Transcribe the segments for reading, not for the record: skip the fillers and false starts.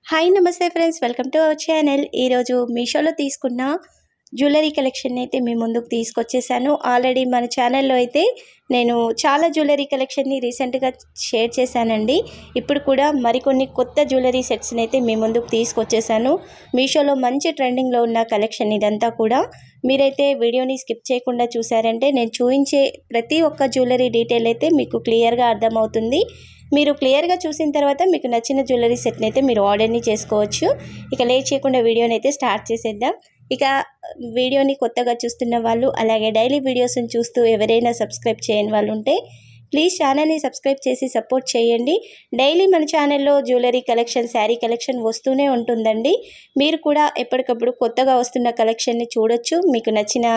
Hi నమస్తే friends, welcome to our channel. ఈరోజు మీషోలో తీసుకున్న జ్యువెలరీ కలెక్షన్ అయితే మీ ముందుకు తీసుకొచ్చేసాను. ఆల్రెడీ మన ఛానల్లో అయితే నేను చాలా జ్యువెలరీ కలెక్షన్ని రీసెంట్గా షేర్ చేశానండి. ఇప్పుడు కూడా మరికొన్ని కొత్త జ్యువెలరీ సెట్స్ని అయితే మీ ముందుకు తీసుకొచ్చేసాను. మీషోలో మంచి ట్రెండింగ్లో ఉన్న కలెక్షన్ ఇదంతా కూడా. మీరైతే వీడియోని స్కిప్ చేయకుండా చూసారంటే నేను చూపించే ప్రతి ఒక్క జ్యువెలరీ డీటెయిల్ అయితే మీకు క్లియర్గా అర్థమవుతుంది. మీరు క్లియర్గా చూసిన తర్వాత మీకు నచ్చిన జ్యువెలరీ సెట్ని అయితే మీరు ఆర్డర్ని చేసుకోవచ్చు. ఇక లేట్ చేయకుండా వీడియోని అయితే స్టార్ట్ చేసేద్దాం. ఇక వీడియోని కొత్తగా చూస్తున్న వాళ్ళు, అలాగే డైలీ వీడియోస్ని చూస్తూ ఎవరైనా సబ్స్క్రైబ్ చేయని వాళ్ళు ఉంటే ప్లీజ్ ఛానల్ని సబ్స్క్రైబ్ చేసి సపోర్ట్ చేయండి. డైలీ మన ఛానల్లో జ్యువెలరీ కలెక్షన్, శారీ కలెక్షన్ వస్తూనే ఉంటుందండి. మీరు కూడా ఎప్పటికప్పుడు కొత్తగా వస్తున్న కలెక్షన్ని చూడొచ్చు. మీకు నచ్చిన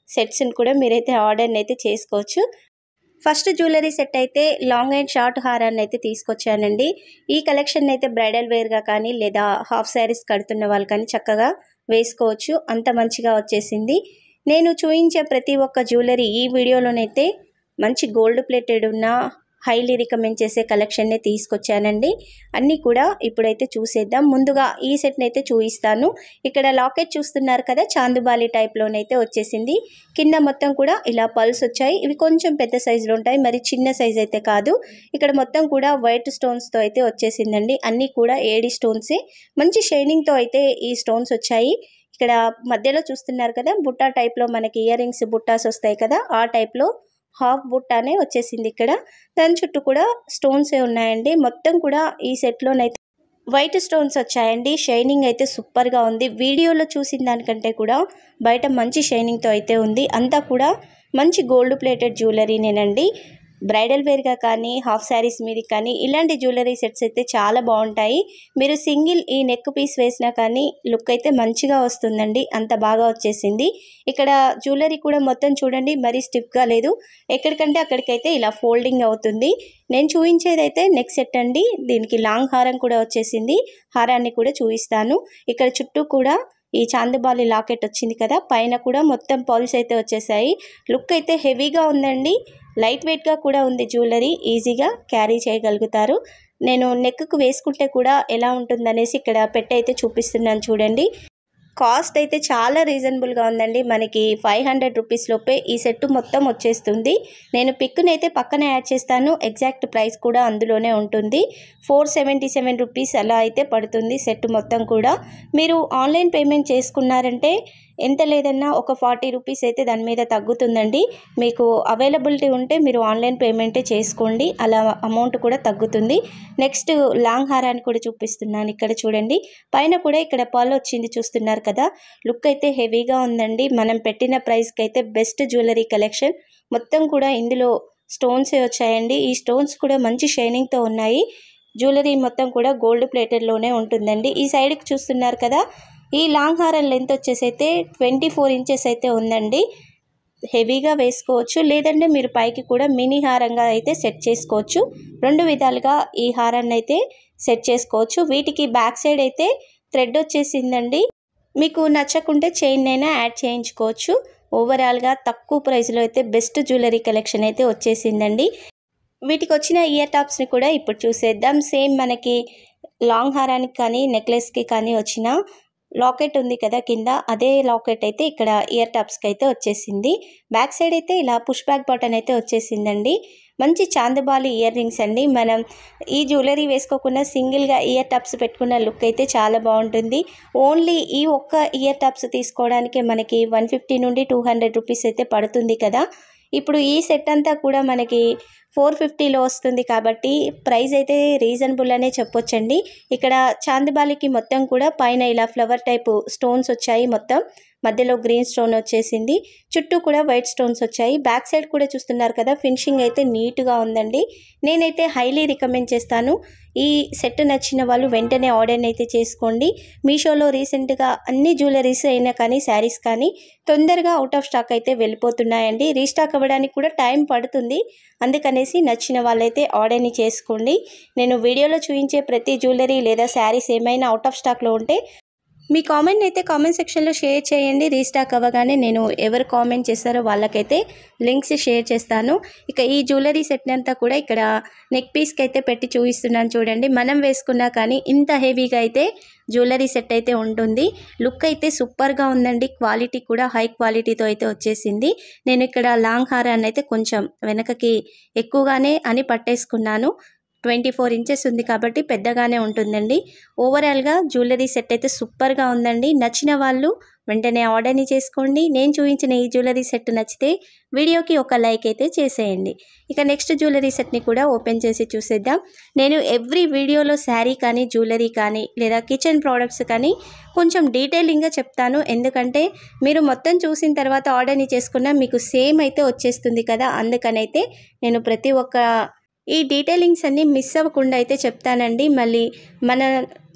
సెట్స్ని కూడా మీరైతే ఆర్డర్ని అయితే చేసుకోవచ్చు. ఫస్ట్ జ్యువెలరీ సెట్ అయితే లాంగ్ అండ్ షార్ట్ హారాన్ని అయితే తీసుకొచ్చానండి. ఈ కలెక్షన్ అయితే బ్రైడల్ వేర్గా కానీ లేదా హాఫ్ శారీస్ కడుతున్న వాళ్ళు కానీ చక్కగా వేసుకోవచ్చు. అంత మంచిగా వచ్చేసింది. నేను చూపించే ప్రతి ఒక్క జ్యువెలరీ ఈ వీడియోలోనైతే మంచి గోల్డ్ ప్లేటెడ్ ఉన్న హైలీ రికమెండ్ చేసే కలెక్షన్నే తీసుకొచ్చానండి. అన్నీ కూడా ఇప్పుడైతే చూసేద్దాం. ముందుగా ఈ సెట్ని అయితే చూపిస్తాను. ఇక్కడ లాకెట్ చూస్తున్నారు కదా, చాందుబాలి టైప్లోనైతే వచ్చేసింది. కింద మొత్తం కూడా ఇలా పల్స్ వచ్చాయి. ఇవి కొంచెం పెద్ద సైజులో ఉంటాయి, మరి చిన్న సైజ్ అయితే కాదు. ఇక్కడ మొత్తం కూడా వైట్ స్టోన్స్తో అయితే వచ్చేసిందండి. అన్నీ కూడా ఏడి స్టోన్సే. మంచి షైనింగ్తో అయితే ఈ స్టోన్స్ వచ్చాయి. ఇక్కడ మధ్యలో చూస్తున్నారు కదా, బుట్టా టైప్లో మనకి ఇయర్ రింగ్స్ బుట్టాస్ వస్తాయి కదా, ఆ టైప్లో హాఫ్ బుట్టానే వచ్చేసింది. ఇక్కడ దాని చుట్టూ కూడా స్టోన్సే ఉన్నాయండి. మొత్తం కూడా ఈ సెట్లోనైతే వైట్ స్టోన్స్ వచ్చాయండి. షైనింగ్ అయితే సూపర్గా ఉంది. వీడియోలో చూసిన దానికంటే కూడా బయట మంచి షైనింగ్తో అయితే ఉంది. అంతా కూడా మంచి గోల్డ్ ప్లేటెడ్ జ్యువెలరీనేనండి. బ్రైడల్ వేర్గా కానీ హాఫ్ శారీస్ మీద కానీ ఇలాంటి జ్యువెలరీ సెట్స్ అయితే చాలా బాగుంటాయి. మీరు సింగిల్ ఈ నెక్ పీస్ వేసినా కానీ లుక్ అయితే మంచిగా వస్తుందండి. అంత బాగా వచ్చేసింది. ఇక్కడ జ్యువెలరీ కూడా మొత్తం చూడండి, మరీ స్టిఫ్గా లేదు. ఎక్కడికంటే అక్కడికైతే ఇలా ఫోల్డింగ్ అవుతుంది. నేను చూపించేదైతే నెక్ సెట్ అండి. దీనికి లాంగ్ హారం కూడా వచ్చేసింది. హారాన్ని కూడా చూపిస్తాను. ఇక్కడ చుట్టూ కూడా ఈ చాందుబాలి లాకెట్ వచ్చింది కదా, పైన కూడా మొత్తం పర్ల్స్ అయితే వచ్చేసాయి. లుక్ అయితే హెవీగా ఉందండి. లైట్ వెయిట్గా కూడా ఉంది జ్యువెలరీ. ఈజీగా క్యారీ చేయగలుగుతారు. నేను నెక్కు వేసుకుంటే కూడా ఎలా ఉంటుందనేసి ఇక్కడ పెట్టయితే చూపిస్తున్నాను చూడండి. కాస్ట్ అయితే చాలా రీజనబుల్గా ఉందండి. మనకి 500 రూపీస్ లోపే ఈ సెట్ మొత్తం వచ్చేస్తుంది. నేను పిక్ని అయితే పక్కన యాడ్ చేస్తాను. ఎగ్జాక్ట్ ప్రైస్ కూడా అందులోనే ఉంటుంది. 477 రూపీస్ అలా అయితే పడుతుంది సెట్ మొత్తం కూడా. మీరు ఆన్లైన్ పేమెంట్ చేసుకున్నారంటే ఎంత లేదన్నా ఒక 40 రూపీస్ అయితే దాని మీద తగ్గుతుందండి. మీకు అవైలబిలిటీ ఉంటే మీరు ఆన్లైన్ పేమెంటే చేసుకోండి, అలా అమౌంట్ కూడా తగ్గుతుంది. నెక్స్ట్ లాంగ్ హారాన్ని కూడా చూపిస్తున్నాను. ఇక్కడ చూడండి, పైన కూడా ఇక్కడ పర్ల్ వచ్చింది చూస్తున్నారు కదా. లుక్ అయితే హెవీగా ఉందండి. మనం పెట్టిన ప్రైస్కి అయితే బెస్ట్ జ్యువెలరీ కలెక్షన్. మొత్తం కూడా ఇందులో స్టోన్సే వచ్చాయండి. ఈ స్టోన్స్ కూడా మంచి షైనింగ్తో ఉన్నాయి. జ్యువెలరీ మొత్తం కూడా గోల్డ్ ప్లేటెడ్లోనే ఉంటుందండి. ఈ సైడ్కి చూస్తున్నారు కదా, ఈ లాంగ్ హారం లెంత్ వచ్చేసి అయితే 24 ఇంచెస్ అయితే ఉందండి. హెవీగా వేసుకోవచ్చు, లేదంటే మీరు పైకి కూడా మినీ హారంగా అయితే సెట్ చేసుకోవచ్చు. రెండు విధాలుగా ఈ హారాన్ని అయితే సెట్ చేసుకోవచ్చు. వీటికి బ్యాక్ సైడ్ అయితే థ్రెడ్ వచ్చేసిందండి. మీకు నచ్చకుంటే చైన్ అయినా యాడ్ చేయించుకోవచ్చు. ఓవరాల్గా తక్కువ ప్రైస్లో అయితే బెస్ట్ జ్యువెలరీ కలెక్షన్ అయితే వచ్చేసిందండి. వీటికి వచ్చిన ఇయర్ టాప్స్ని కూడా ఇప్పుడు చూసేద్దాం. సేమ్ మనకి లాంగ్ హారానికి కానీ నెక్లెస్కి కానీ వచ్చిన లాకెట్ ఉంది కదా కింద, అదే లాకెట్ అయితే ఇక్కడ ఇయర్ టాప్స్కి అయితే వచ్చేసింది. బ్యాక్ సైడ్ అయితే ఇలా పుష్ బ్యాక్ బటన్ అయితే వచ్చేసిందండి. మంచి చాందుబాలి ఇయర్ రింగ్స్ అండి. మనం ఈ జ్యువెలరీ వేసుకోకుండా సింగిల్గా ఇయర్ టాప్స్ పెట్టుకున్న లుక్ అయితే చాలా బాగుంటుంది. ఓన్లీ ఈ ఒక్క ఇయర్ టాప్స్ తీసుకోవడానికి మనకి 150 నుండి 200 రూపీస్ అయితే పడుతుంది కదా. ఇప్పుడు ఈ సెట్ అంతా కూడా మనకి 450లో వస్తుంది కాబట్టి ప్రైస్ అయితే రీజనబుల్ అనే చెప్పొచ్చండి. ఇక్కడ చాందిబాలికి మొత్తం కూడా పైన ఇలా ఫ్లవర్ టైపు స్టోన్స్ వచ్చాయి. మొత్తం మధ్యలో గ్రీన్ స్టోన్ వచ్చేసింది. చుట్టూ కూడా వైట్ స్టోన్స్ వచ్చాయి. బ్యాక్ సైడ్ కూడా చూస్తున్నారు కదా, ఫినిషింగ్ అయితే నీట్గా ఉందండి. నేనైతే హైలీ రికమెండ్ చేస్తాను. ఈ సెట్ నచ్చిన వాళ్ళు వెంటనే ఆర్డర్ని అయితే చేసుకోండి. మీషోలో రీసెంట్గా అన్ని జ్యువెలరీస్ అయినా కానీ శారీస్ కానీ తొందరగా అవుట్ ఆఫ్ స్టాక్ అయితే వెళ్ళిపోతున్నాయండి. రీస్టాక్ అవ్వడానికి కూడా టైం పడుతుంది. అందుకనేసి నచ్చిన వాళ్ళైతే ఆర్డర్ని చేసుకోండి. నేను వీడియోలో చూపించే ప్రతి జ్యువెలరీ లేదా శారీస్ ఏమైనా అవుట్ ఆఫ్ స్టాక్లో ఉంటే మీ కామెంట్ అయితే కామెంట్ సెక్షన్లో షేర్ చేయండి. రీస్టాక్ అవ్వగానే నేను ఎవరు కామెంట్ చేస్తారో వాళ్ళకైతే లింక్స్ షేర్ చేస్తాను. ఇక ఈ జ్యువెలరీ సెట్ని అంతా కూడా ఇక్కడ నెక్ పీస్కి అయితే పెట్టి చూపిస్తున్నాను చూడండి. మనం వేసుకున్నా కానీ ఇంత హెవీగా అయితే జ్యువెలరీ సెట్ అయితే ఉంటుంది. లుక్ అయితే సూపర్గా ఉందండి. క్వాలిటీ కూడా హై క్వాలిటీతో అయితే వచ్చేసింది. నేను ఇక్కడ లాంగ్ హారాన్ని అయితే కొంచెం వెనకకి ఎక్కువగానే అని పట్టేసుకున్నాను. 24 ఇంచెస్ ఉంది కాబట్టి పెద్దగానే ఉంటుందండి. ఓవరాల్గా జ్యువెలరీ సెట్ అయితే సూపర్గా ఉందండి. నచ్చిన వాళ్ళు వెంటనే ఆర్డర్ని చేసుకోండి. నేను చూపించిన ఈ జ్యువెలరీ సెట్ నచ్చితే వీడియోకి ఒక లైక్ అయితే చేసేయండి. ఇక నెక్స్ట్ జ్యువెలరీ సెట్ని కూడా ఓపెన్ చేసి చూసేద్దాం. నేను ఎవ్రీ వీడియోలో శారీ కానీ జ్యువెలరీ కానీ లేదా కిచెన్ ప్రోడక్ట్స్ కానీ కొంచెం డీటెయిలింగ్గా చెప్తాను. ఎందుకంటే మీరు మొత్తం చూసిన తర్వాత ఆర్డర్ని చేసుకున్నా మీకు సేమ్ అయితే వచ్చేస్తుంది కదా. అందుకనైతే నేను ప్రతి ఒక్క ఈ డీటెయిలింగ్స్ అన్నీ మిస్ అవ్వకుండా అయితే చెప్తానండి. మళ్ళీ మన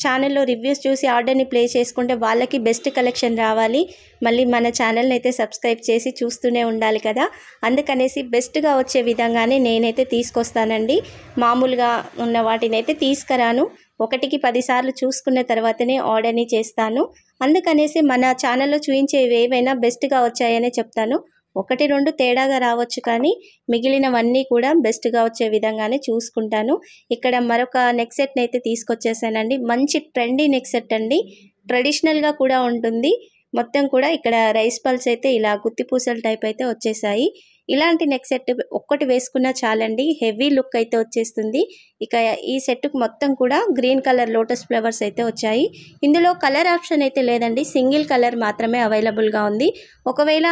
ఛానల్లో రివ్యూస్ చూసి ఆర్డర్ని ప్లేస్ చేసుకుంటే వాళ్ళకి బెస్ట్ కలెక్షన్ రావాలి. మళ్ళీ మన ఛానల్ని అయితే సబ్స్క్రైబ్ చేసి చూస్తూనే ఉండాలి కదా. అందుకనేసి బెస్ట్గా వచ్చే విధంగానే నేనైతే తీసుకొస్తానండి. మామూలుగా ఉన్న వాటిని అయితే తీసుకురాను. 1కి 10 సార్లు చూసుకున్న తర్వాతనే ఆర్డర్ని చేస్తాను. అందుకనేసి మన ఛానల్లో చూపించేవి ఏవైనా బెస్ట్గా వచ్చాయనే చెప్తాను. 1-2 తేడాగా రావచ్చు కానీ మిగిలినవన్నీ కూడా బెస్ట్గా వచ్చే విధంగానే చూసుకుంటాను. ఇక్కడ మరొక నెక్ సెట్ని అయితే తీసుకొచ్చేసానండి. మంచి ట్రెండీ నెక్ సెట్ అండి. ట్రెడిషనల్గా కూడా ఉంటుంది. మొత్తం కూడా ఇక్కడ రైస్ పల్స్ అయితే ఇలా గుత్తి పూసల టైప్ అయితే వచ్చేసాయి. ఇలాంటి నెక్ సెట్ ఒక్కటి వేసుకున్నా చాలండి. హెవీ లుక్ అయితే వచ్చేస్తుంది. ఇక ఈ సెట్కు మొత్తం కూడా గ్రీన్ కలర్ లోటస్ ఫ్లవర్స్ అయితే వచ్చాయి. ఇందులో కలర్ ఆప్షన్ అయితే లేదండి. సింగిల్ కలర్ మాత్రమే అవైలబుల్గా ఉంది. ఒకవేళ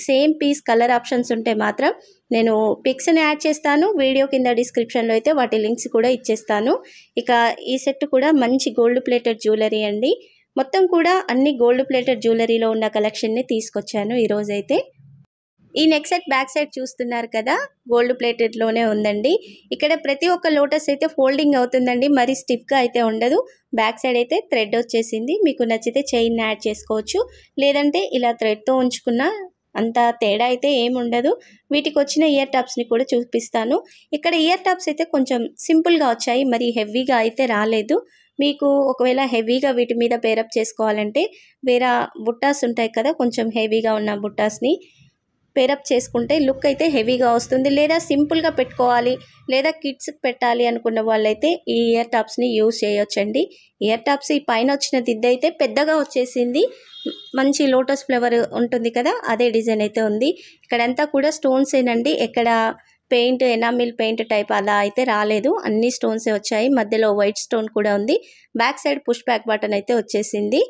సేమ్ పీస్ కలర్ ఆప్షన్స్ ఉంటే మాత్రం నేను పిక్స్ని యాడ్ చేస్తాను. వీడియో కింద డిస్క్రిప్షన్లో అయితే వాటి లింక్స్ కూడా ఇచ్చేస్తాను. ఇక ఈ సెట్ కూడా మంచి గోల్డ్ ప్లేటెడ్ జ్యువెలరీ అండి. మొత్తం కూడా అన్ని గోల్డ్ ప్లేటెడ్ జ్యువెలరీలో ఉన్న కలెక్షన్ని తీసుకొచ్చాను ఈరోజైతే. ఈ నెక్ సెట్ బ్యాక్ సైడ్ చూస్తున్నారు కదా, గోల్డ్ ప్లేటెడ్లోనే ఉందండి. ఇక్కడ ప్రతి ఒక్క లోటస్ అయితే ఫోల్డింగ్ అవుతుందండి. మరి స్టిఫ్గా అయితే ఉండదు. బ్యాక్ సైడ్ అయితే థ్రెడ్ వచ్చేసింది. మీకు నచ్చితే చైన్ యాడ్ చేసుకోవచ్చు. లేదంటే ఇలా థ్రెడ్తో ఉంచుకున్న అంత తేడా అయితే ఏముండదు. వీటికి వచ్చిన ఇయర్ టాప్స్ని కూడా చూపిస్తాను. ఇక్కడ ఇయర్ టాప్స్ అయితే కొంచెం సింపుల్గా వచ్చాయి. మరి హెవీగా అయితే రాలేదు. మీకు ఒకవేళ హెవీగా వీటి మీద పేరప్ చేసుకోవాలంటే వేరే బుట్టాస్ ఉంటాయి కదా, కొంచెం హెవీగా ఉన్న బుట్టాస్ని పేరప్ చేసుకుంటే లుక్ అయితే హెవీగా వస్తుంది. లేదా సింపుల్గా పెట్టుకోవాలి లేదా కిడ్స్కి పెట్టాలి అనుకున్న వాళ్ళైతే ఈ ఇయర్ టాప్స్ని యూజ్ చేయొచ్చండి. ఇయర్ టాప్స్ ఈ పైన వచ్చిన దిద్దు అయితే పెద్దగా వచ్చేసింది. మంచి లోటస్ ఫ్లవర్ ఉంటుంది కదా, అదే డిజైన్ అయితే ఉంది. ఇక్కడంతా కూడా స్టోన్స్ ఏనండి. ఎక్కడ పెయింట్ ఎనామిల్ పెయింట్ టైప్ అలా అయితే రాలేదు. అన్ని స్టోన్సే వచ్చాయి. మధ్యలో వైట్ స్టోన్ కూడా ఉంది. Back side push back button అయితే వచ్చేసింది.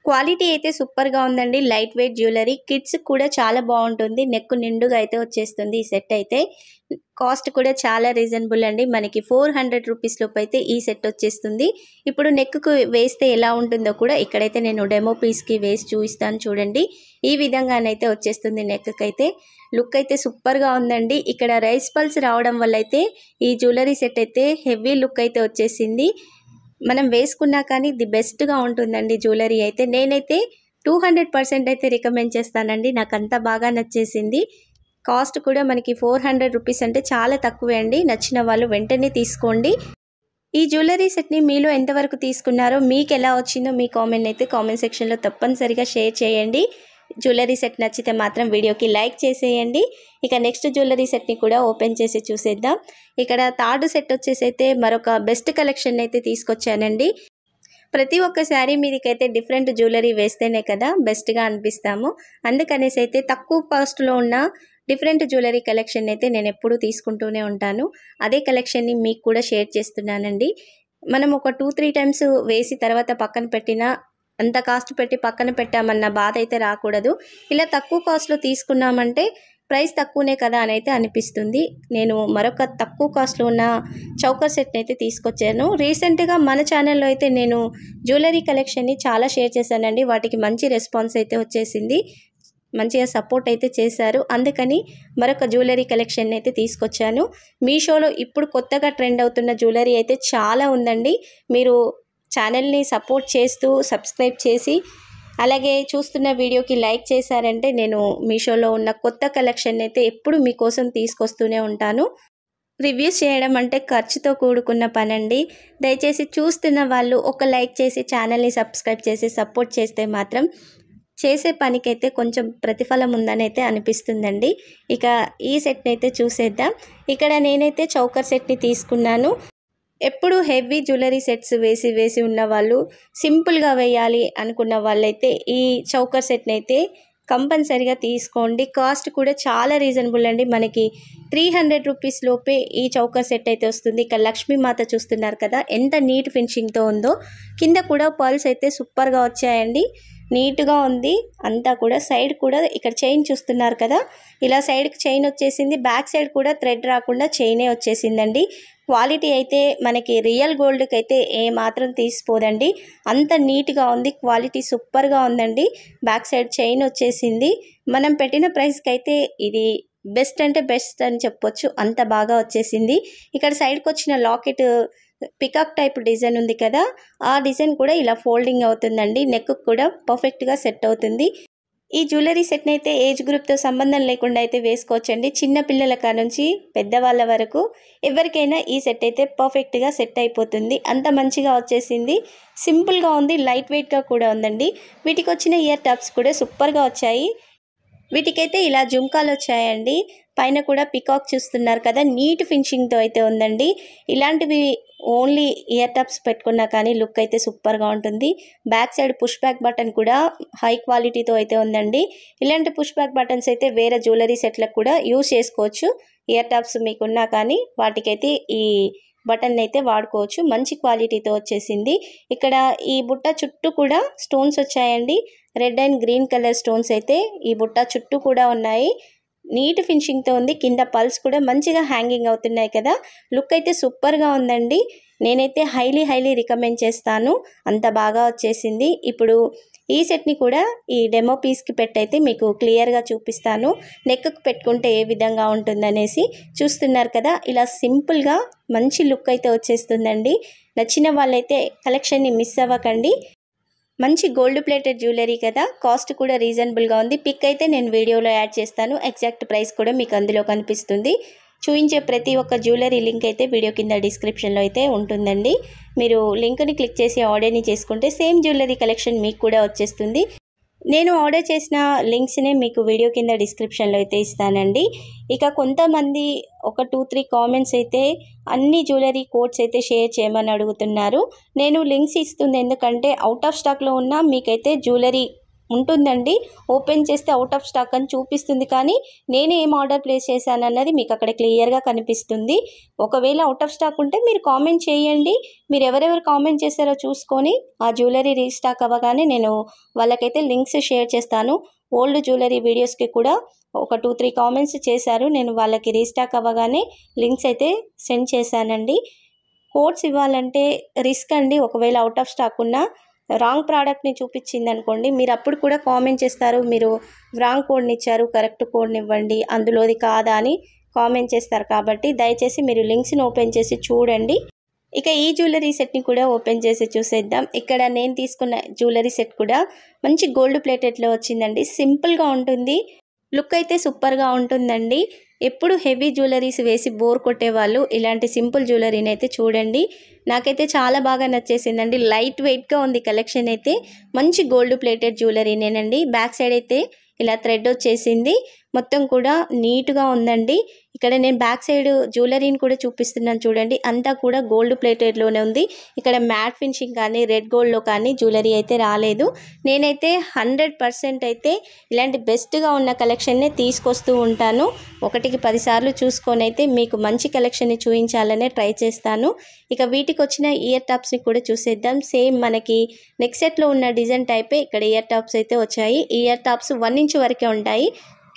క్వాలిటీ అయితే సూపర్గా ఉందండి. Light weight jewellery. కిడ్స్ కూడా చాలా బాగుంటుంది. నెక్ నిండుగా అయితే వచ్చేస్తుంది ఈ సెట్ అయితే. కాస్ట్ కూడా చాలా రీజనబుల్ అండి. మనకి 400 రూపీస్ లోపు అయితే ఈ సెట్ వచ్చేస్తుంది. ఇప్పుడు నెక్కు వేస్తే ఎలా ఉంటుందో కూడా ఇక్కడైతే నేను డెమో పీస్కి వేసి చూపిస్తాను చూడండి. ఈ విధంగానైతే వచ్చేస్తుంది నెక్కి అయితే. లుక్ అయితే సూపర్గా ఉందండి. ఇక్కడ రైస్ పల్స్ రావడం వల్ల అయితే ఈ జ్యువెలరీ సెట్ అయితే హెవీ లుక్ అయితే వచ్చేసింది. మనం వేసుకున్నా కానీ ది బెస్ట్గా ఉంటుందండి జ్యువెలరీ అయితే. నేనైతే 200% అయితే రికమెండ్ చేస్తానండి. నాకు అంత బాగా నచ్చేసింది. కాస్ట్ కూడా మనకి 400 రూపీస్ అంటే చాలా తక్కువే అండి. నచ్చిన వాళ్ళు వెంటనే తీసుకోండి. ఈ జ్యువెలరీ సెట్ని మీలో ఎంతవరకు తీసుకున్నారో, మీకు ఎలా వచ్చిందో మీ కామెంట్ అయితే కామెంట్ సెక్షన్లో తప్పనిసరిగా షేర్ చేయండి. జ్యువెలరీ సెట్ నచ్చితే మాత్రం వీడియోకి లైక్ చేసేయండి. ఇక నెక్స్ట్ జ్యువెలరీ సెట్ని కూడా ఓపెన్ చేసి చూసేద్దాం. ఇక్కడ థర్డ్ సెట్ వచ్చేసి అయితే మరొక బెస్ట్ కలెక్షన్ అయితే తీసుకొచ్చానండి. ప్రతి ఒక్క శారీ మీదకైతే డిఫరెంట్ జ్యువెలరీ వేస్తేనే కదా బెస్ట్గా అనిపిస్తాము. అందుకనేసి అయితే తక్కువ కాస్ట్లో ఉన్న డిఫరెంట్ జ్యువెలరీ కలెక్షన్ అయితే నేను ఎప్పుడూ తీసుకుంటూనే ఉంటాను. అదే కలెక్షన్ని మీకు కూడా షేర్ చేస్తున్నానండి. మనం ఒక 2-3 టైమ్స్ వేసి తర్వాత పక్కన పెట్టినా అంత కాస్ట్ పెట్టి పక్కన పెట్టామన్న బాధ అయితే రాకూడదు. ఇలా తక్కువ కాస్ట్లో తీసుకున్నామంటే ప్రైస్ తక్కువనే కదా అని అయితే అనిపిస్తుంది. నేను మరొక తక్కువ కాస్ట్లో ఉన్న చౌకర్ సెట్ని అయితే తీసుకొచ్చాను. రీసెంట్గా మన ఛానల్లో అయితే నేను జ్యువెలరీ కలెక్షన్ని చాలా షేర్ చేశానండి. వాటికి మంచి రెస్పాన్స్ అయితే వచ్చేసింది. మంచిగా సపోర్ట్ అయితే చేశారు. అందుకని మరొక జ్యువెలరీ కలెక్షన్ అయితే తీసుకొచ్చాను. మీషోలో ఇప్పుడు కొత్తగా ట్రెండ్ అవుతున్న జ్యువెలరీ అయితే చాలా ఉందండి. మీరు ఛానల్ని సపోర్ట్ చేస్తూ సబ్స్క్రైబ్ చేసి అలాగే చూస్తున్న వీడియోకి లైక్ చేశారంటే నేను మీషోలో ఉన్న కొత్త కలెక్షన్ అయితే ఎప్పుడు మీకోసం తీసుకొస్తూనే ఉంటాను. రివ్యూస్ చేయడం అంటే ఖర్చుతో కూడుకున్న పనండి. దయచేసి చూస్తున్న వాళ్ళు ఒక లైక్ చేసి ఛానల్ని సబ్స్క్రైబ్ చేసి సపోర్ట్ చేస్తే మాత్రం చేసే పనికైతే కొంచెం ప్రతిఫలం ఉందని అయితే అనిపిస్తుందండి. ఇక ఈ సెట్ని అయితే చూసేద్దాం. ఇక్కడ నేనైతే చౌకర్ సెట్ని తీసుకున్నాను. ఎప్పుడు హెవీ జ్యువెలరీ సెట్స్ వేసి ఉన్న వాళ్ళు సింపుల్గా వేయాలి అనుకున్న వాళ్ళైతే ఈ చౌకర్ సెట్ని అయితే కంపల్సరీగా తీసుకోండి. కాస్ట్ కూడా చాలా రీజనబుల్ అండి. మనకి 300 రూపీస్ లోపే ఈ చౌకర్ సెట్ అయితే వస్తుంది. ఇక్కడ లక్ష్మీమాత చూస్తున్నారు కదా ఎంత నీట్ ఫినిషింగ్తో ఉందో. కింద కూడా పర్ల్స్ అయితే సూపర్గా వచ్చాయండి. నీట్గా ఉంది అంతా కూడా. సైడ్ కూడా ఇక్కడ చైన్ చూస్తున్నారు కదా, ఇలా సైడ్కి చైన్ వచ్చేసింది. బ్యాక్ సైడ్ కూడా థ్రెడ్ రాకుండా చైనే వచ్చేసిందండి. క్వాలిటీ అయితే మనకి రియల్ గోల్డ్కి అయితే ఏమాత్రం తీసిపోదండి. అంత నీట్గా ఉంది. క్వాలిటీ సూపర్గా ఉందండి. బ్యాక్ సైడ్ చైన్ వచ్చేసింది. మనం పెట్టిన ప్రైస్కి అయితే ఇది బెస్ట్ అంటే బెస్ట్ అని చెప్పొచ్చు. అంత బాగా వచ్చేసింది. ఇక్కడ సైడ్కి వచ్చిన లాకెట్ పికాక్ టైప్ డిజైన్ ఉంది కదా, ఆ డిజైన్ కూడా ఇలా ఫోల్డింగ్ అవుతుందండి. నెక్ కూడా పర్ఫెక్ట్గా సెట్ అవుతుంది. ఈ జ్యువెలరీ సెట్ని అయితే ఏజ్ గ్రూప్తో సంబంధం లేకుండా అయితే వేసుకోవచ్చండి. చిన్న పిల్లల కానుంచి పెద్దవాళ్ళ వరకు ఎవరికైనా ఈ సెట్ అయితే పర్ఫెక్ట్గా సెట్ అయిపోతుంది. అంత మంచిగా వచ్చేసింది. సింపుల్గా ఉంది, లైట్ వెయిట్గా కూడా ఉందండి. వీటికి వచ్చిన ఇయర్ టాప్స్ కూడా సూపర్గా వచ్చాయి. వీటికైతే ఇలా జుమ్కాలు వచ్చాయండి. పైన కూడా పికాక్ చూస్తున్నారు కదా, నీట్ ఫినిషింగ్తో అయితే ఉందండి. ఇలాంటివి ఓన్లీ ఇయర్ టాప్స్ పెట్టుకున్నా కానీ లుక్ అయితే సూపర్గా ఉంటుంది. Back side push back button కూడా హై క్వాలిటీతో అయితే ఉందండి. ఇలాంటి పుష్ బ్యాక్ బటన్స్ అయితే వేరే జ్యువెలరీ సెట్లకు కూడా యూజ్ చేసుకోవచ్చు. ఇయర్ టాప్స్ మీకున్నా కానీ వాటికైతే ఈ బటన్ అయితే వాడుకోవచ్చు. మంచి క్వాలిటీతో వచ్చేసింది. ఇక్కడ ఈ బుట్ట చుట్టూ కూడా స్టోన్స్ వచ్చాయండి. Red and green colour stones అయితే ఈ బుట్ట చుట్టూ కూడా ఉన్నాయి. నీట్ ఫినిషింగ్తో ఉంది. కింద పల్స్ కూడా మంచిగా హ్యాంగింగ్ అవుతున్నాయి కదా. లుక్ అయితే సూపర్గా ఉందండి. నేనైతే హైలీ రికమెండ్ చేస్తాను. అంత బాగా వచ్చేసింది. ఇప్పుడు ఈ సెట్ని కూడా ఈ డెమో పీస్కి పెట్టయితే మీకు క్లియర్గా చూపిస్తాను. నెక్కు పెట్టుకుంటే ఏ విధంగా ఉంటుందనేసి. చూస్తున్నారు కదా, ఇలా సింపుల్గా మంచి లుక్ అయితే వచ్చేస్తుందండి. నచ్చిన వాళ్ళైతే కలెక్షన్ని మిస్ అవ్వకండి. మంచి గోల్డ్ ప్లేటెడ్ జ్యువెలరీ కదా, కాస్ట్ కూడా రీజనబుల్గా ఉంది. పిక్ అయితే నేను వీడియోలో యాడ్ చేస్తాను. ఎగ్జాక్ట్ ప్రైస్ కూడా మీకు అందులో కనిపిస్తుంది. చూపించే ప్రతి ఒక్క జ్యువెలరీ లింక్ అయితే వీడియో కింద డిస్క్రిప్షన్లో అయితే ఉంటుందండి. మీరు లింక్ని క్లిక్ చేసి ఆర్డర్ని చేసుకుంటే సేమ్ జ్యువెలరీ కలెక్షన్ మీకు కూడా వచ్చేస్తుంది. నేను ఆర్డర్ చేసిన లింక్స్నే మీకు వీడియో కింద డిస్క్రిప్షన్లో అయితే ఇస్తానండి. ఇక కొంతమంది ఒక 2-3 కామెంట్స్ అయితే అన్ని జ్యువెలరీ కోడ్స్ అయితే షేర్ చేయమని అడుగుతున్నారు. నేను లింక్స్ ఇస్తుంది ఎందుకంటే అవుట్ ఆఫ్ స్టాక్లో ఉన్న మీకైతే జ్యువెలరీ ఉంటుందండి. ఓపెన్ చేస్తే అవుట్ ఆఫ్ స్టాక్ అని చూపిస్తుంది, కానీ నేను ఏం ఆర్డర్ ప్లేస్ చేశాను అన్నది మీకు అక్కడ క్లియర్గా కనిపిస్తుంది. ఒకవేళ అవుట్ ఆఫ్ స్టాక్ ఉంటే మీరు కామెంట్ చేయండి. మీరు ఎవరెవరు కామెంట్ చేశారో చూసుకొని ఆ జ్యువెలరీ రీస్టాక్ అవ్వగానే నేను వాళ్ళకైతే లింక్స్ షేర్ చేస్తాను. ఓల్డ్ జ్యువెలరీ వీడియోస్కి కూడా ఒక 2-3 కామెంట్స్ చేశారు. నేను వాళ్ళకి రీస్టాక్ అవ్వగానే లింక్స్ అయితే సెండ్ చేశానండి. కోడ్స్ ఇవ్వాలంటే రిస్క్ అండి. ఒకవేళ అవుట్ ఆఫ్ స్టాక్ ఉన్నా రాంగ్ ప్రోడక్ట్ని చూపించింది అనుకోండి, మీరు అప్పుడు కూడా కామెంట్ చేస్తారు, మీరు రాంగ్ కోడ్ని ఇచ్చారు, కరెక్ట్ కోడ్ని ఇవ్వండి, అందులోది కాదా అని కామెంట్ చేస్తారు. కాబట్టి దయచేసి మీరు లింక్స్ని ఓపెన్ చేసి చూడండి. ఇక ఈ జ్యువెలరీ సెట్ని కూడా ఓపెన్ చేసి చూసేద్దాం. ఇక్కడ నేను తీసుకున్న జ్యువెలరీ సెట్ కూడా మంచి గోల్డ్ ప్లేటెడ్లో వచ్చిందండి. సింపుల్గా ఉంటుంది. లుక్ అయితే సూపర్గా ఉంటుందండి. ఎప్పుడు హెవీ జ్యువెలరీస్ వేసి బోర్ కొట్టేవాళ్ళు ఇలాంటి సింపుల్ జ్యువెలరీని అయితే చూడండి. నాకైతే చాలా బాగా నచ్చేసిందండి. లైట్ వెయిట్గా ఉంది కలెక్షన్ అయితే. మంచి గోల్డ్ ప్లేటెడ్ జ్యువెలరీనేనండి. బ్యాక్ సైడ్ అయితే ఇలా థ్రెడ్ వచ్చేసింది. మొత్తం కూడా నీట్గా ఉందండి. ఇక్కడ నేను బ్యాక్ సైడ్ జ్యువెలరీని కూడా చూపిస్తున్నాను చూడండి. అంతా కూడా గోల్డ్ ప్లేటెడ్లోనే ఉంది. ఇక్కడ మ్యాట్ ఫినిషింగ్ కానీ రెడ్ గోల్డ్లో కానీ జ్యువెలరీ అయితే రాలేదు. నేనైతే 100% అయితే ఇలాంటి బెస్ట్గా ఉన్న కలెక్షన్నే తీసుకొస్తూ ఉంటాను. 1కి 10 సార్లు చూసుకొని అయితే మీకు మంచి కలెక్షన్ని చూపించాలనే ట్రై చేస్తాను. ఇక వీటికి వచ్చిన ఇయర్ టాప్స్ని కూడా చూసేద్దాం. సేమ్ మనకి నెక్ సెట్లో ఉన్న డిజైన్ టైపే ఇక్కడ ఇయర్ టాప్స్ అయితే వచ్చాయి. ఇయర్ టాప్స్ 1 ఇంచ్ వరకే ఉంటాయి.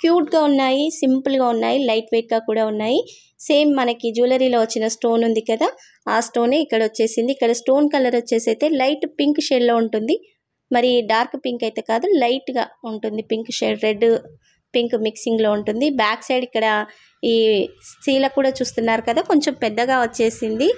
క్యూట్గా ఉన్నాయి, సింపుల్గా ఉన్నాయి, లైట్ వెయిట్గా కూడా ఉన్నాయి. సేమ్ మనకి జ్యువెలరీలో వచ్చిన స్టోన్ ఉంది కదా, ఆ స్టోనే ఇక్కడ వచ్చేసింది. ఇక్కడ స్టోన్ కలర్ వచ్చేసి అయితే లైట్ పింక్ షేడ్లో ఉంటుంది. మరి డార్క్ పింక్ అయితే కాదు, లైట్గా ఉంటుంది. పింక్ షేడ్, రెడ్ పింక్ మిక్సింగ్లో ఉంటుంది. బ్యాక్ సైడ్ ఇక్కడ ఈ సీల కూడా చూస్తున్నారు కదా, కొంచెం పెద్దగా వచ్చేసింది.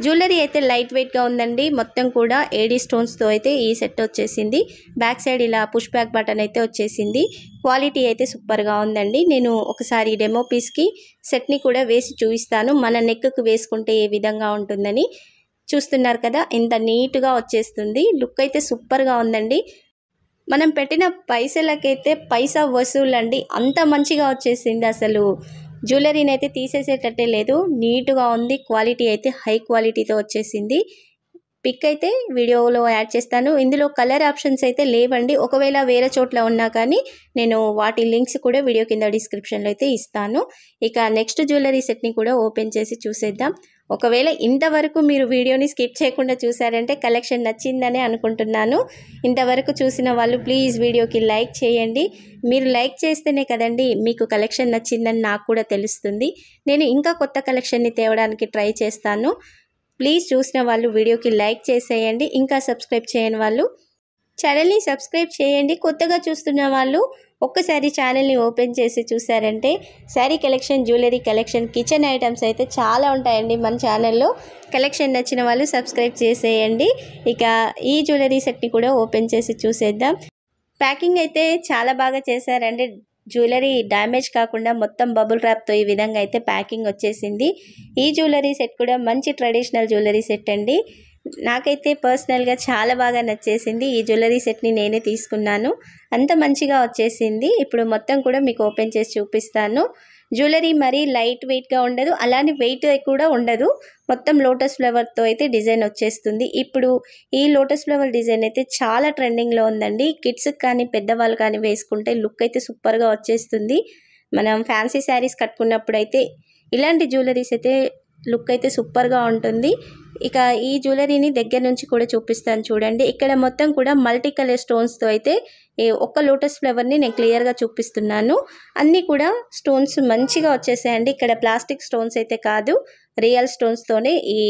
జ్యువెలరీ అయితే లైట్ వెయిట్గా ఉందండి. మొత్తం కూడా ఏడీ స్టోన్స్తో అయితే ఈ సెట్ వచ్చేసింది. బ్యాక్ సైడ్ ఇలా పుష్ బ్యాక్ బటన్ అయితే వచ్చేసింది. క్వాలిటీ అయితే సూపర్గా ఉందండి. నేను ఒకసారి డెమో పీస్కి సెట్ని కూడా వేసి చూపిస్తాను, మన నెక్కు వేసుకుంటే ఏ విధంగా ఉంటుందని. చూస్తున్నారు కదా, ఇంత నీట్గా వచ్చేస్తుంది. లుక్ అయితే సూపర్గా ఉందండి. మనం పెట్టిన పైసలకైతే పైసా వసూలు అండి. అంత మంచిగా వచ్చేసింది. అసలు జ్యువెలరీని అయితే తీసేసేటట్టే లేదు. నీట్గా ఉంది. క్వాలిటీ అయితే హై క్వాలిటీతో వచ్చేసింది. పిక్ అయితే వీడియోలో యాడ్ చేస్తాను. ఇందులో కలర్ ఆప్షన్స్ అయితే లేవండి. ఒకవేళ వేరే చోట్ల ఉన్నా కానీ నేను వాటి లింక్స్ కూడా వీడియో కింద డిస్క్రిప్షన్లో అయితే ఇస్తాను. ఇక నెక్స్ట్ జ్యువెలరీ సెట్ని కూడా ఓపెన్ చేసి చూసేద్దాం. ఒకవేళ ఇంతవరకు మీరు వీడియోని స్కిప్ చేయకుండా చూసారంటే కలెక్షన్ నచ్చిందని అనుకుంటున్నాను. ఇంతవరకు చూసిన వాళ్ళు ప్లీజ్ వీడియోకి లైక్ చేయండి. మీరు లైక్ చేస్తేనే కదండి మీకు కలెక్షన్ నచ్చిందని నాకు కూడా తెలుస్తుంది. నేను ఇంకా కొత్త కలెక్షన్ని తేవడానికి ట్రై చేస్తాను. ప్లీజ్ చూసిన వాళ్ళు వీడియోకి లైక్ చేసేయండి. ఇంకా సబ్స్క్రైబ్ చేయని వాళ్ళు ఛానల్ని సబ్స్క్రైబ్ చేయండి. కొత్తగా చూస్తున్న వాళ్ళు ఒక్కసారి ఛానల్ని ఓపెన్ చేసి చూసారంటే sari collection, jewellery collection, kitchen items అయితే చాలా ఉంటాయండి మన ఛానల్లో. కలెక్షన్ నచ్చిన వాళ్ళు సబ్స్క్రైబ్ చేసేయండి. ఇక ఈ జ్యువెలరీ సెట్ని కూడా ఓపెన్ చేసి చూసేద్దాం. ప్యాకింగ్ అయితే చాలా బాగా చేశారండి. జ్యువెలరీ డ్యామేజ్ కాకుండా మొత్తం బబుల్ ర్యాప్తో ఈ విధంగా అయితే ప్యాకింగ్ వచ్చేసింది. ఈ జ్యువెలరీ సెట్ కూడా మంచి ట్రెడిషనల్ జ్యువెలరీ సెట్ అండి. నాకైతే పర్సనల్గా చాలా బాగా నచ్చేసింది. ఈ జ్యువెలరీ సెట్ని నేనే తీసుకున్నాను. అంత మంచిగా వచ్చేసింది. ఇప్పుడు మొత్తం కూడా మీకు ఓపెన్ చేసి చూపిస్తాను. జ్యువెలరీ మరీ లైట్ వెయిట్గా ఉండదు, అలానే వెయిట్ కూడా ఉండదు. మొత్తం లోటస్ ఫ్లవర్తో అయితే డిజైన్ వచ్చేస్తుంది. ఇప్పుడు ఈ లోటస్ ఫ్లవర్ డిజైన్ అయితే చాలా ట్రెండింగ్లో ఉందండి. కిడ్స్కి కానీ పెద్దవాళ్ళు కానీ వేసుకుంటే లుక్ అయితే సూపర్గా వచ్చేస్తుంది. మనం ఫ్యాన్సీ శారీస్ కట్టుకున్నప్పుడు అయితే ఇలాంటి జ్యువెలరీస్ అయితే లుక్ అయితే సూపర్గా ఉంటుంది. ఇక ఈ జ్యువెలరీని దగ్గర నుంచి కూడా చూపిస్తాను చూడండి. ఇక్కడ మొత్తం కూడా మల్టీ కలర్ స్టోన్స్తో అయితే ఒక్క లోటస్ ఫ్లవర్ని నేను క్లియర్గా చూపిస్తున్నాను. అన్నీ కూడా స్టోన్స్ మంచిగా వచ్చేసాయండి. ఇక్కడ ప్లాస్టిక్ స్టోన్స్ అయితే కాదు, రియల్ స్టోన్స్తోనే ఈ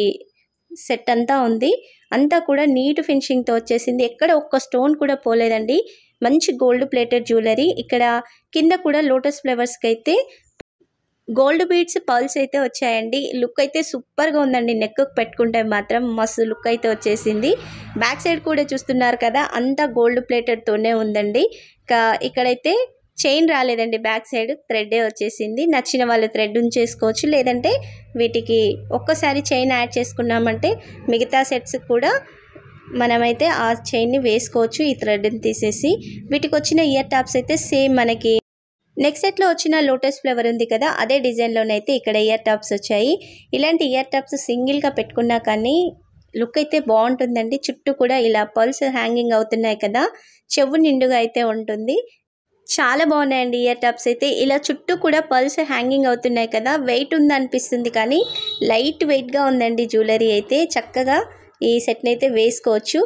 సెట్ అంతా ఉంది. అంతా కూడా నీట్ ఫినిషింగ్తో వచ్చేసింది. ఎక్కడ ఒక్క స్టోన్ కూడా పోలేదండి. మంచి గోల్డ్ ప్లేటెడ్ జ్యువెలరీ. ఇక్కడ కింద కూడా లోటస్ ఫ్లవర్స్కి అయితే గోల్డ్ బీడ్స్ పర్ల్స్ అయితే వచ్చాయండి. లుక్ అయితే సూపర్గా ఉందండి. నెక్ పెట్టుకుంటే మాత్రం మస్తు లుక్ అయితే వచ్చేసింది. బ్యాక్ సైడ్ కూడా చూస్తున్నారు కదా, అంతా గోల్డ్ ప్లేటెడ్తోనే ఉందండి. ఇక్కడైతే చైన్ రాలేదండి. బ్యాక్ సైడ్ థ్రెడ్డే వచ్చేసింది. నచ్చిన వాళ్ళు థ్రెడ్ ఉంచేసుకోవచ్చు, లేదంటే వీటికి ఒక్కసారి చైన్ యాడ్ చేసుకున్నామంటే మిగతా సెట్స్ కూడా మనమైతే ఆ చైన్ని వేసుకోవచ్చు. ఈ థ్రెడ్ని తీసేసి వీటికి వచ్చిన ఇయర్ టాప్స్ అయితే సేమ్ మనకి నెక్స్ట్ సెట్లో వచ్చిన లోటస్ ఫ్లవర్ ఉంది కదా, అదే డిజైన్లోనైతే ఇక్కడ ఇయర్ టాప్స్ వచ్చాయి. ఇలాంటి ఇయర్ టాప్స్ సింగిల్గా పెట్టుకున్నా కానీ లుక్ అయితే బాగుంటుందండి. చుట్టూ కూడా ఇలా పర్ల్స్ హ్యాంగింగ్ అవుతున్నాయి కదా, చెవు నిండుగా అయితే ఉంటుంది. చాలా బాగున్నాయండి ఇయర్ టాప్స్ అయితే. ఇలా చుట్టూ కూడా పర్ల్స్ హ్యాంగింగ్ అవుతున్నాయి కదా, వెయిట్ ఉంది అనిపిస్తుంది కానీ లైట్ వెయిట్గా ఉందండి జ్యువెలరీ అయితే. చక్కగా ఈ సెట్ని అయితే వేసుకోవచ్చు.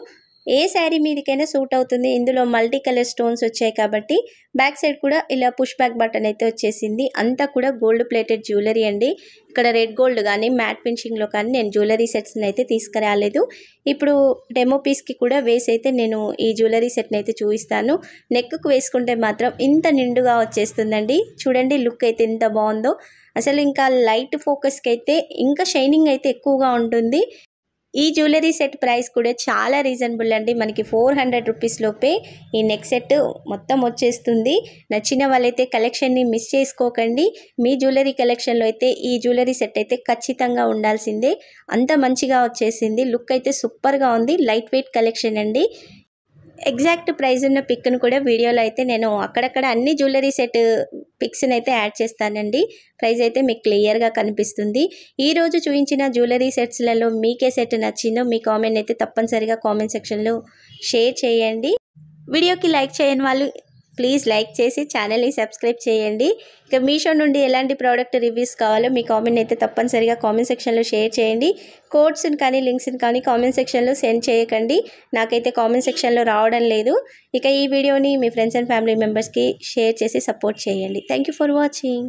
ఏ శారీ మీదకైనా సూట్ అవుతుంది. ఇందులో మల్టీ కలర్ స్టోన్స్ వచ్చాయి కాబట్టి బ్యాక్ సైడ్ కూడా ఇలా పుష్ బ్యాక్ బటన్ అయితే వచ్చేసింది. అంతా కూడా గోల్డ్ ప్లేటెడ్ జ్యువెలరీ అండి. ఇక్కడ రెడ్ గోల్డ్ కానీ మ్యాట్ ఫినిషింగ్లో కానీ నేను జ్యువెలరీ సెట్స్ని అయితే తీసుకురాలేదు. ఇప్పుడు డెమో పీస్కి కూడా వేసి అయితే నేను ఈ జ్యువెలరీ సెట్ని అయితే చూపిస్తాను. నెక్కు వేసుకుంటే మాత్రం ఇంత నిండుగా వచ్చేస్తుందండి. చూడండి లుక్ అయితే ఎంత బాగుందో అసలు. ఇంకా లైట్ ఫోకస్కి అయితే ఇంకా షైనింగ్ అయితే ఎక్కువగా ఉంటుంది. ఈ జ్యువెలరీ సెట్ ప్రైస్ కూడా చాలా రీజనబుల్ అండి. మనకి 400 రూపీస్ లోపే ఈ నెక్ సెట్ మొత్తం వచ్చేస్తుంది. నచ్చిన వాళ్ళైతే కలెక్షన్ని మిస్ చేసుకోకండి. మీ జ్యువెలరీ కలెక్షన్లో అయితే ఈ జ్యువెలరీ సెట్ అయితే ఖచ్చితంగా ఉండాల్సిందే. అంత మంచిగా వచ్చేసింది. లుక్ అయితే సూపర్గా ఉంది. లైట్ వెయిట్ కలెక్షన్ అండి. ఎగ్జాక్ట్ ప్రైస్ ఉన్న పిక్ను కూడా వీడియోలో అయితే నేను అక్కడక్కడ అన్ని జ్యువెలరీ సెట్ పిక్స్ని అయితే యాడ్ చేస్తానండి. ప్రైస్ అయితే మీకు క్లియర్గా కనిపిస్తుంది. ఈరోజు చూపించిన జ్యువెలరీ సెట్స్లలో మీకే సెట్ నచ్చిందో మీ కామెంట్ అయితే తప్పనిసరిగా కామెంట్ సెక్షన్లో షేర్ చేయండి. వీడియోకి లైక్ చేయని వాళ్ళు ప్లీజ్ లైక్ చేసి ఛానల్ని సబ్స్క్రైబ్ చేయండి. ఇక మీషో నుండి ఎలాంటి ప్రోడక్ట్ రివ్యూస్ కావాలో మీ కామెంట్ అయితే తప్పనిసరిగా కామెంట్ సెక్షన్లో షేర్ చేయండి. కోడ్స్ని కానీ లింక్స్ని కానీ కామెంట్ సెక్షన్లో సెండ్ చేయకండి. నాకైతే కామెంట్ సెక్షన్లో రావడం లేదు. ఇక ఈ వీడియోని మీ ఫ్రెండ్స్ అండ్ ఫ్యామిలీ మెంబర్స్కి షేర్ చేసి సపోర్ట్ చేయండి. Thank you for watching.